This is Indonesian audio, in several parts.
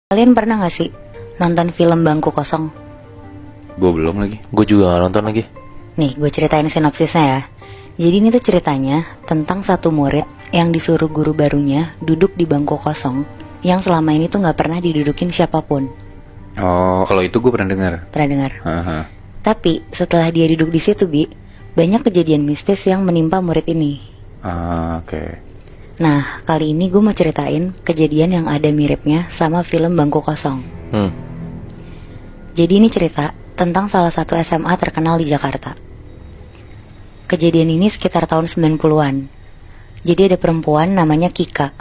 Kalian pernah gak sih nonton film Bangku Kosong? Gue belum lagi. Gue juga gak nonton lagi. Nih, gue ceritain sinopsisnya ya. Jadi ini tuh ceritanya tentang satu murid yang disuruh guru barunya duduk di bangku kosong yang selama ini tuh gak pernah didudukin siapapun. Oh, kalau itu gue pernah dengar. Pernah dengar? Haha. Tapi setelah dia duduk di situ, banyak kejadian mistis yang menimpa murid ini. Oke. Nah, kali ini gue mau ceritain kejadian yang ada miripnya sama film Bangku Kosong. Jadi ini cerita tentang salah satu SMA terkenal di Jakarta. Kejadian ini sekitar tahun 90-an. Jadi ada perempuan namanya Kika.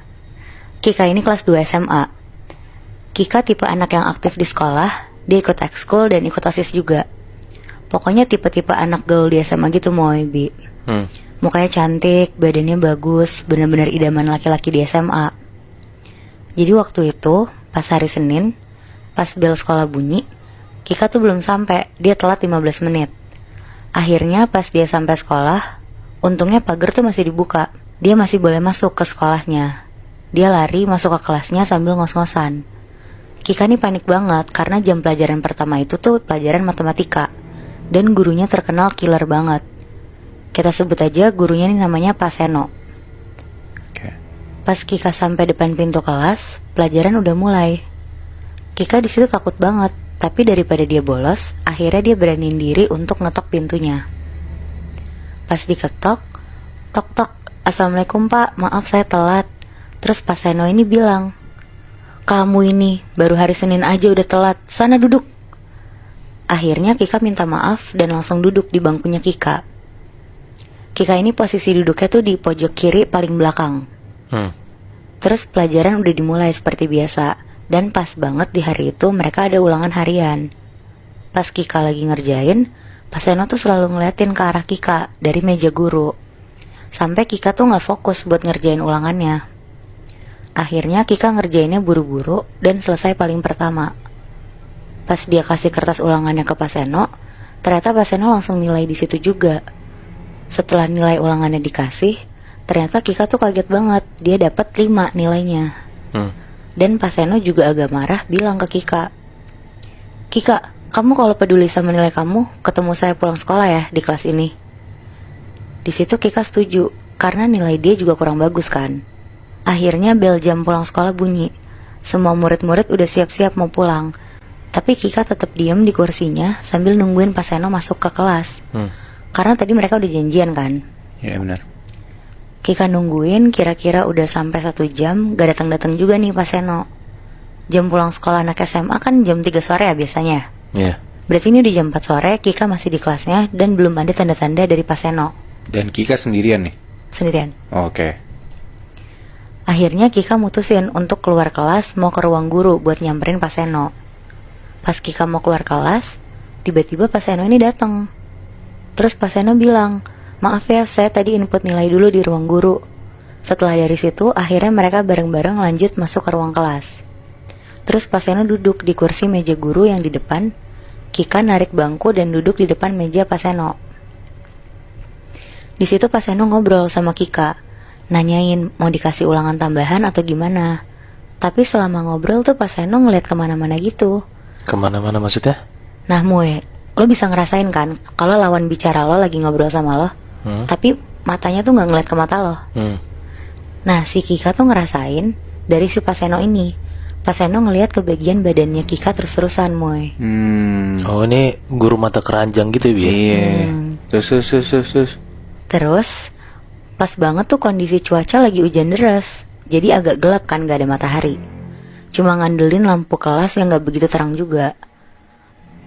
Kika ini kelas 2 SMA. Kika tipe anak yang aktif di sekolah. Dia ikut ekskul dan ikut OSIS juga. Pokoknya tipe-tipe anak gaul di SMA gitu Moy, Bi. Mukanya cantik, badannya bagus, bener-bener idaman laki-laki di SMA. Jadi waktu itu, pas hari Senin, pas bel sekolah bunyi, Kika tuh belum sampai, dia telat 15 menit. Akhirnya pas dia sampai sekolah, untungnya pagar tuh masih dibuka. Dia masih boleh masuk ke sekolahnya. Dia lari masuk ke kelasnya sambil ngos-ngosan. Kika nih panik banget karena jam pelajaran pertama itu tuh pelajaran matematika. Dan gurunya terkenal killer banget. Kita sebut aja gurunya nih namanya Pak Seno. Oke. Pas Kika sampai depan pintu kelas, pelajaran udah mulai. Kika di situ takut banget, tapi daripada dia bolos, akhirnya dia beraniin diri untuk ngetok pintunya. Pas diketok, tok-tok, "Assalamualaikum Pak, maaf saya telat." Terus Pak Seno ini bilang, "Kamu ini baru hari Senin aja udah telat, sana duduk." Akhirnya Kika minta maaf dan langsung duduk di bangkunya Kika. Kika ini posisi duduknya tuh di pojok kiri paling belakang. Terus pelajaran udah dimulai seperti biasa. Dan pas banget di hari itu mereka ada ulangan harian. Pas Kika lagi ngerjain, Pak Seno tuh selalu ngeliatin ke arah Kika dari meja guru. Sampai Kika tuh gak fokus buat ngerjain ulangannya. Akhirnya Kika ngerjainnya buru-buru dan selesai paling pertama. Pas dia kasih kertas ulangannya ke Pak Seno, ternyata Pak Seno langsung nilai di situ juga. Setelah nilai ulangannya dikasih, ternyata Kika tuh kaget banget. Dia dapat 5 nilainya. Dan Pak Seno juga agak marah bilang ke Kika, "Kika, kamu kalau peduli sama nilai kamu, ketemu saya pulang sekolah ya di kelas ini." Di situ Kika setuju, karena nilai dia juga kurang bagus kan. Akhirnya bel jam pulang sekolah bunyi. Semua murid-murid udah siap-siap mau pulang. Tapi Kika tetap diem di kursinya sambil nungguin Pak Seno masuk ke kelas. Karena tadi mereka udah janjian kan. Ya benar. Kika nungguin kira-kira udah sampai 1 jam, gak datang-datang juga nih Pak Seno. Jam pulang sekolah anak SMA kan jam 3 sore ya biasanya. Iya. Berarti ini udah jam 4 sore, Kika masih di kelasnya dan belum ada tanda-tanda dari Pak Seno. Dan Kika sendirian nih. Sendirian. Oke. Akhirnya Kika mutusin untuk keluar kelas mau ke ruang guru buat nyamperin Pak Seno. Pas Kika mau keluar kelas, tiba-tiba Pak Seno ini datang. Terus Pak Seno bilang, "Maaf ya, saya tadi input nilai dulu di ruang guru." Setelah dari situ, akhirnya mereka bareng-bareng lanjut masuk ke ruang kelas. Terus Pak Seno duduk di kursi meja guru yang di depan. Kika narik bangku dan duduk di depan meja Pak Seno. Di situ Pak Seno ngobrol sama Kika, nanyain mau dikasih ulangan tambahan atau gimana. Tapi selama ngobrol tuh Pak Seno ngeliat kemana-mana gitu. Kemana-mana maksudnya? Nah Moe, lo bisa ngerasain kan kalau lawan bicara lo lagi ngobrol sama lo, tapi matanya tuh gak ngeliat ke mata lo. Nah si Kika tuh ngerasain dari si Pak Seno ini. Pak Seno ngeliat ke bagian badannya Kika terus-terusan Moe. Oh ini guru mata keranjang gitu ya, Bi? Iya. Terus. Terus pas banget tuh kondisi cuaca lagi hujan deras. Jadi agak gelap kan, gak ada matahari. Cuma ngandelin lampu kelas yang gak begitu terang juga.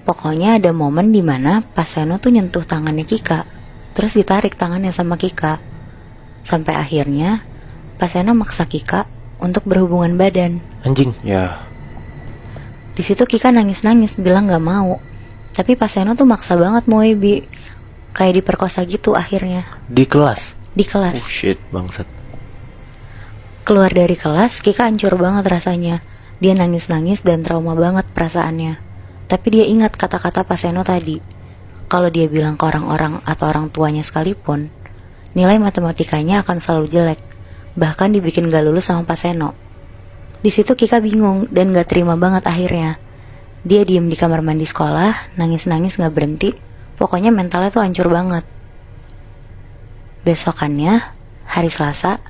Pokoknya ada momen dimana Pak Seno tuh nyentuh tangannya Kika. Terus ditarik tangannya sama Kika. Sampai akhirnya Pak Seno maksa Kika untuk berhubungan badan. Anjing. Ya. Di situ Kika nangis-nangis bilang gak mau. Tapi Pak Seno tuh maksa banget Moe, Bi. Kayak diperkosa gitu akhirnya. Di kelas? Di kelas. Oh shit. Bangsat. Keluar dari kelas, Kika hancur banget rasanya. Dia nangis-nangis dan trauma banget perasaannya. Tapi dia ingat kata-kata Pak Seno tadi. Kalau dia bilang ke orang-orang atau orang tuanya sekalipun, nilai matematikanya akan selalu jelek. Bahkan dibikin gak lulus sama Pak Seno. Di situ Kika bingung dan gak terima banget akhirnya. Dia diem di kamar mandi sekolah, nangis-nangis gak berhenti. Pokoknya mentalnya tuh hancur banget. Besokannya, hari Selasa,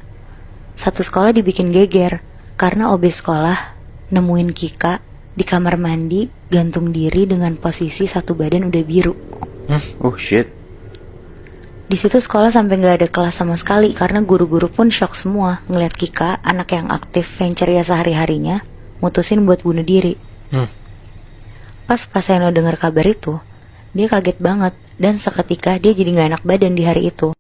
satu sekolah dibikin geger karena OB sekolah nemuin Kika di kamar mandi gantung diri dengan posisi satu badan udah biru. Oh shit. Di situ sekolah sampai nggak ada kelas sama sekali karena guru-guru pun shock semua ngeliat Kika, anak yang aktif yang ceria sehari-harinya, mutusin buat bunuh diri. Pas Seno dengar kabar itu, dia kaget banget dan seketika dia jadi nggak enak badan di hari itu.